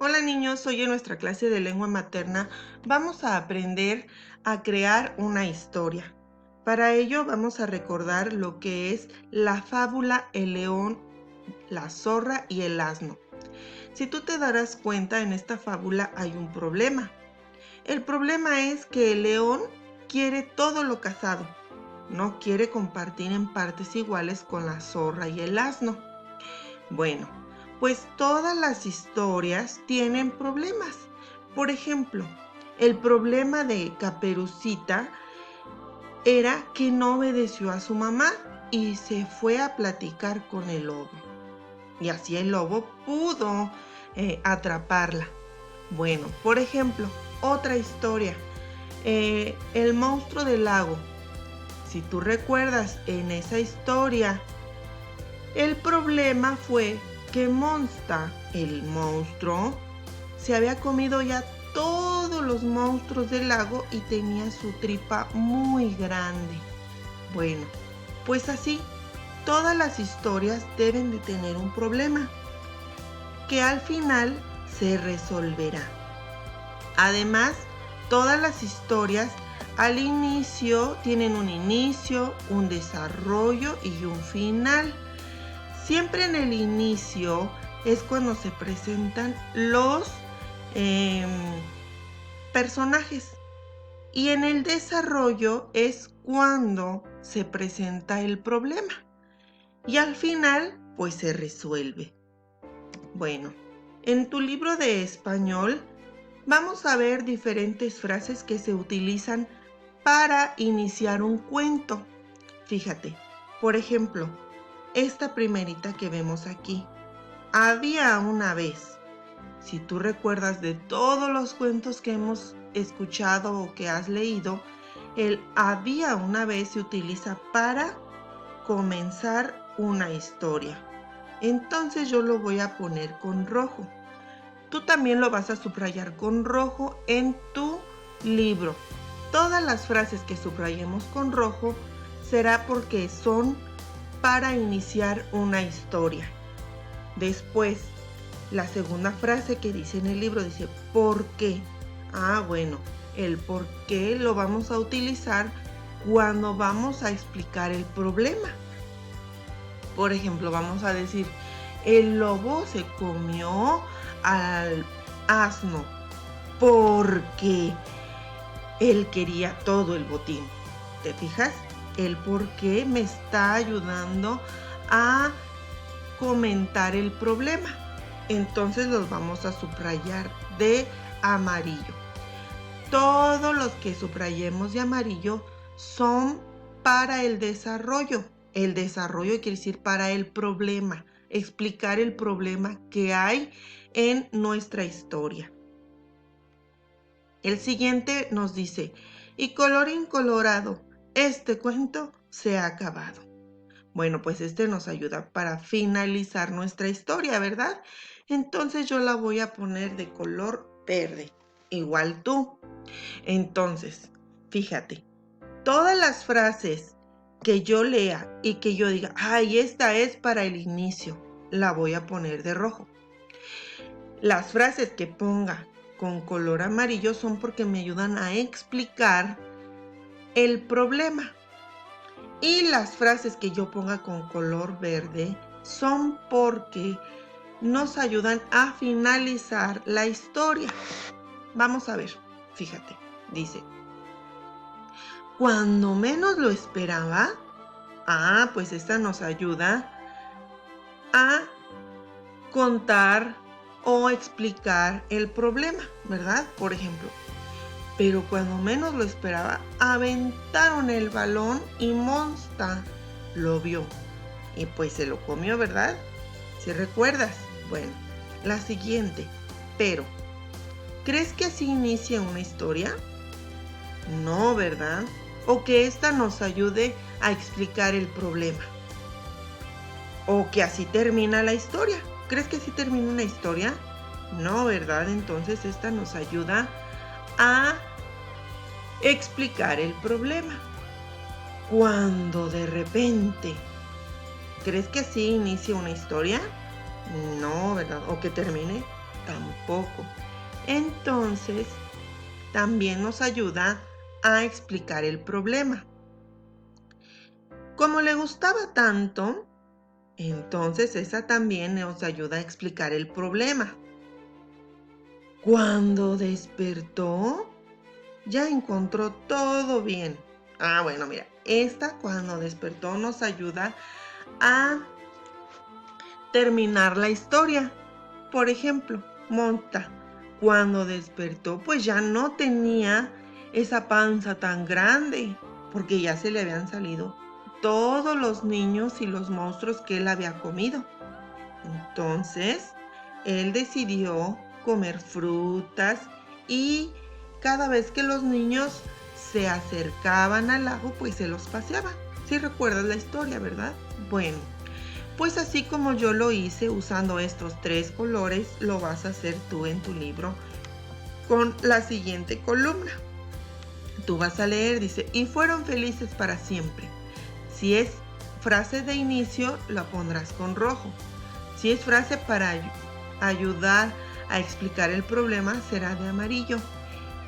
Hola niños, hoy en nuestra clase de lengua materna vamos a aprender a crear una historia. Para ello vamos a recordar lo que es la fábula El león, la zorra y el asno. Si tú te darás cuenta, en esta fábula hay un problema. El problema es que el león quiere todo lo cazado. No quiere compartir en partes iguales con la zorra y el asno. Bueno, pues todas las historias tienen problemas. Por ejemplo, el problema de Caperucita era que no obedeció a su mamá y se fue a platicar con el lobo. Y así el lobo pudo atraparla. Bueno, por ejemplo, otra historia, el monstruo del lago. Si tú recuerdas, en esa historia, el problema fue que Monsta, el monstruo, se había comido ya todos los monstruos del lago y tenía su tripa muy grande. Bueno, pues así, todas las historias deben de tener un problema que al final se resolverá. Además, todas las historias al inicio tienen un inicio, un desarrollo y un final. Siempre en el inicio es cuando se presentan los personajes y en el desarrollo es cuando se presenta el problema y al final pues se resuelve. Bueno, en tu libro de español vamos a ver diferentes frases que se utilizan para iniciar un cuento. Fíjate, por ejemplo, esta primerita que vemos aquí. Había una vez. Si tú recuerdas de todos los cuentos que hemos escuchado o que has leído, el había una vez se utiliza para comenzar una historia. Entonces yo lo voy a poner con rojo. Tú también lo vas a subrayar con rojo en tu libro. Todas las frases que subrayemos con rojo será porque son para iniciar una historia. Después, la segunda frase que dice en el libro dice ¿por qué? Bueno, el por qué lo vamos a utilizar cuando vamos a explicar el problema. Por ejemplo, vamos a decir, el lobo se comió al asno porque él quería todo el botín. ¿Te fijas? El por qué me está ayudando a comentar el problema. Entonces los vamos a subrayar de amarillo. Todos los que subrayemos de amarillo son para el desarrollo. El desarrollo quiere decir para el problema, explicar el problema que hay en nuestra historia. El siguiente nos dice, y colorín colorado, este cuento se ha acabado. Bueno, pues este nos ayuda para finalizar nuestra historia, ¿verdad? Entonces yo la voy a poner de color verde, igual tú. Entonces, fíjate, todas las frases que yo lea y que yo diga, esta es para el inicio, la voy a poner de rojo. Las frases que ponga con color amarillo son porque me ayudan a explicar el problema. Y las frases que yo ponga con color verde son porque nos ayudan a finalizar la historia. Vamos a ver, fíjate, dice, cuando menos lo esperaba, pues esta nos ayuda a contar o explicar el problema, ¿verdad? Por ejemplo, pero cuando menos lo esperaba, aventaron el balón y Monsta lo vio. Y pues se lo comió, ¿verdad? ¿Si recuerdas? Bueno, la siguiente. Pero, ¿crees que así inicia una historia? No, ¿verdad? O que esta nos ayude a explicar el problema. O que así termina la historia. ¿Crees que así termina una historia? No, ¿verdad? Entonces esta nos ayuda a explicar el problema. Cuando de repente, ¿crees que así inicia una historia? No, ¿verdad? ¿O que termine? Tampoco. poco. Entonces, también nos ayuda a explicar el problema. Como le gustaba tanto, entonces esa también nos ayuda a explicar el problema. Cuando despertó, ya encontró todo bien. Bueno, mira, esta cuando despertó nos ayuda a terminar la historia. Por ejemplo, Monta, cuando despertó, pues ya no tenía esa panza tan grande, porque ya se le habían salido todos los niños y los monstruos que él había comido. Entonces, él decidió comer frutas y cada vez que los niños se acercaban al lago, pues se los paseaba. ¿Sí recuerdas la historia, verdad? Bueno, pues así como yo lo hice usando estos 3 colores, lo vas a hacer tú en tu libro con la siguiente columna. Tú vas a leer, dice, y fueron felices para siempre. Si es frase de inicio, la pondrás con rojo. Si es frase para ayudar a explicar el problema, será de amarillo.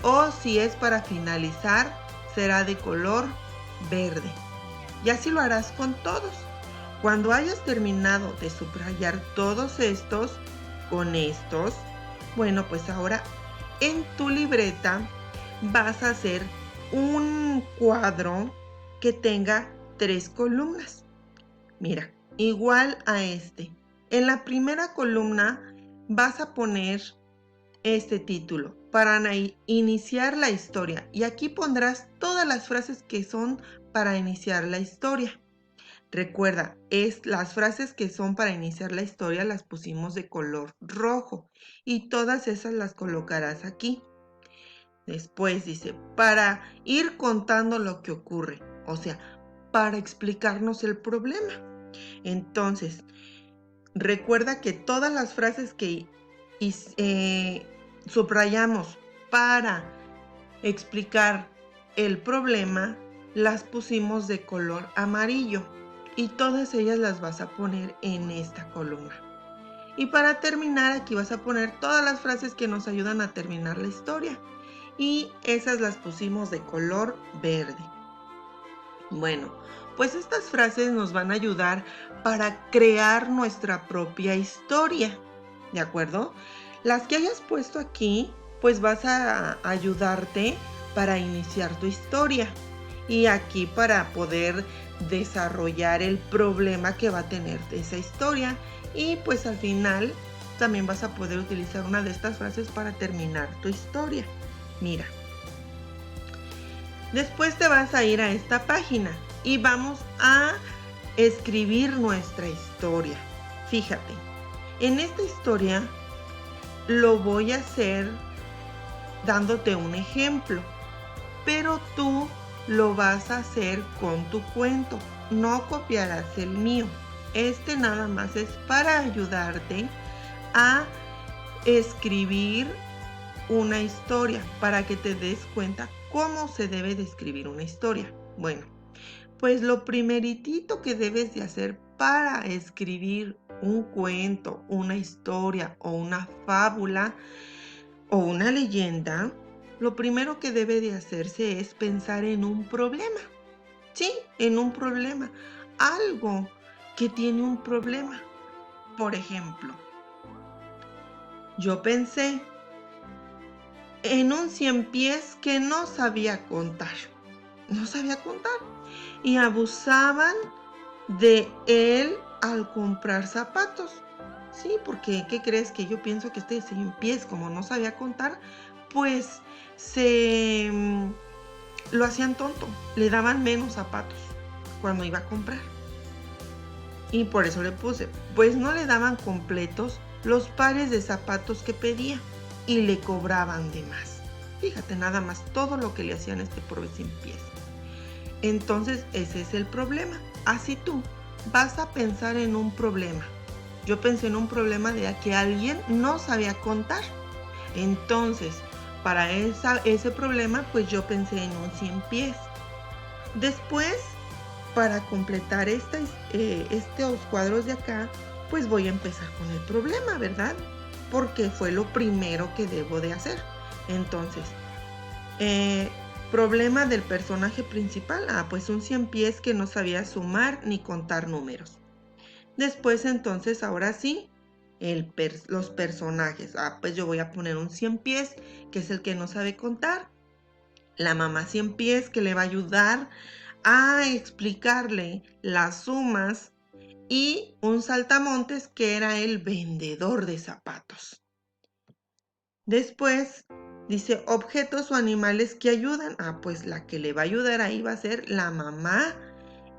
O si es para finalizar, será de color verde. Y así lo harás con todos. Cuando hayas terminado de subrayar todos estos con estos, bueno, pues ahora en tu libreta vas a hacer un cuadro que tenga 3 columnas. Mira, igual a este. En la primera columna vas a poner este título para iniciar la historia y aquí pondrás todas las frases que son para iniciar la historia. Recuerda, las frases que son para iniciar la historia las pusimos de color rojo y todas esas las colocarás aquí. Después dice, para ir contando lo que ocurre, o sea, para explicarnos el problema. Entonces, recuerda que todas las frases que subrayamos para explicar el problema, las pusimos de color amarillo y todas ellas las vas a poner en esta columna. Y para terminar, aquí vas a poner todas las frases que nos ayudan a terminar la historia y esas las pusimos de color verde. Bueno, pues estas frases nos van a ayudar para crear nuestra propia historia, ¿de acuerdo? Las que hayas puesto aquí, pues vas a ayudarte para iniciar tu historia y aquí para poder desarrollar el problema que va a tener esa historia y pues al final también vas a poder utilizar una de estas frases para terminar tu historia. Mira, después te vas a ir a esta página y vamos a escribir nuestra historia. Fíjate, en esta historia lo voy a hacer dándote un ejemplo, pero tú lo vas a hacer con tu cuento, no copiarás el mío. Este nada más es para ayudarte a escribir una historia, para que te des cuenta cómo se debe de escribir una historia. Bueno, pues lo primeritito que debes de hacer para escribir un cuento, una historia o una fábula o una leyenda, lo primero que debe de hacerse es pensar en un problema. Sí, en un problema. Algo que tiene un problema. Por ejemplo, yo pensé en un 100 pies que no sabía contar. No sabía contar. Y abusaban de él al comprar zapatos. Sí, porque ¿qué crees? Que yo pienso que este 100 pies, como no sabía contar, pues lo hacían tonto. Le daban menos zapatos cuando iba a comprar. Y por eso le puse, pues no le daban completos los pares de zapatos que pedía y le cobraban de más. Fíjate nada más todo lo que le hacían a este pobre 100 pies. Entonces ese es el problema. Así tú vas a pensar en un problema. Yo pensé en un problema de que alguien no sabía contar. Entonces, para ese problema, pues yo pensé en un 100 pies. Después, para completar estos cuadros de acá, pues voy a empezar con el problema, ¿verdad? porque fue lo primero que debo de hacer. Entonces, eh, problema del personaje principal, pues un 100 pies que no sabía sumar ni contar números. Después, entonces, ahora sí, los personajes. Pues yo voy a poner un 100 pies, que es el que no sabe contar. La mamá 100 pies, que le va a ayudar a explicarle las sumas. Y un saltamontes, que era el vendedor de zapatos. Después dice objetos o animales que ayudan. Pues la que le va a ayudar ahí va a ser la mamá.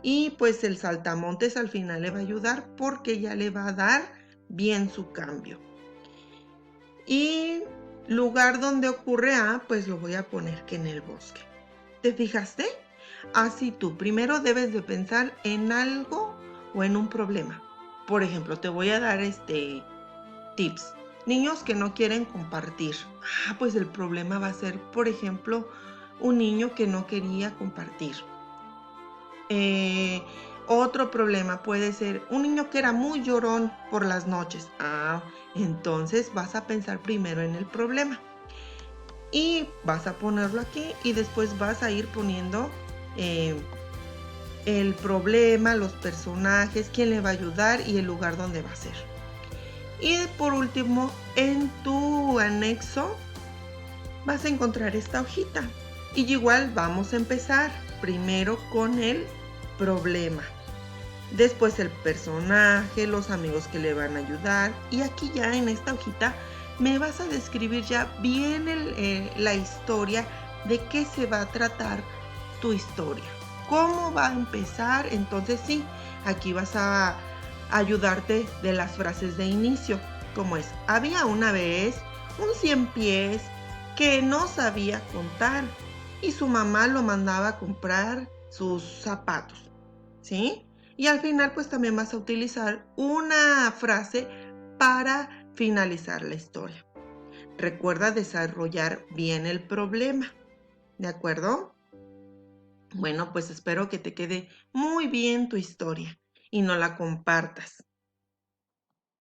Y pues el saltamontes al final le va a ayudar porque ya le va a dar bien su cambio. Y lugar donde ocurre pues lo voy a poner que en el bosque. ¿Te fijaste? Así tú primero debes de pensar en algo o en un problema. Por ejemplo, te voy a dar tips. Niños que no quieren compartir. Pues el problema va a ser, por ejemplo, un niño que no quería compartir. Otro problema puede ser un niño que era muy llorón por las noches. Entonces vas a pensar primero en el problema. Y vas a ponerlo aquí y después vas a ir poniendo el problema, los personajes, quién le va a ayudar y el lugar donde va a ser. Y por último, en tu anexo vas a encontrar esta hojita. Y igual vamos a empezar primero con el problema. Después el personaje, los amigos que le van a ayudar. Y aquí ya en esta hojita me vas a describir ya bien la historia, de qué se va a tratar tu historia. ¿Cómo va a empezar? Entonces sí, aquí vas a ayudarte de las frases de inicio, como es: había una vez un 100 pies que no sabía contar y su mamá lo mandaba a comprar sus zapatos, ¿sí? Y al final pues también vas a utilizar una frase para finalizar la historia. Recuerda desarrollar bien el problema, ¿de acuerdo? Bueno, pues espero que te quede muy bien tu historia y no la compartas.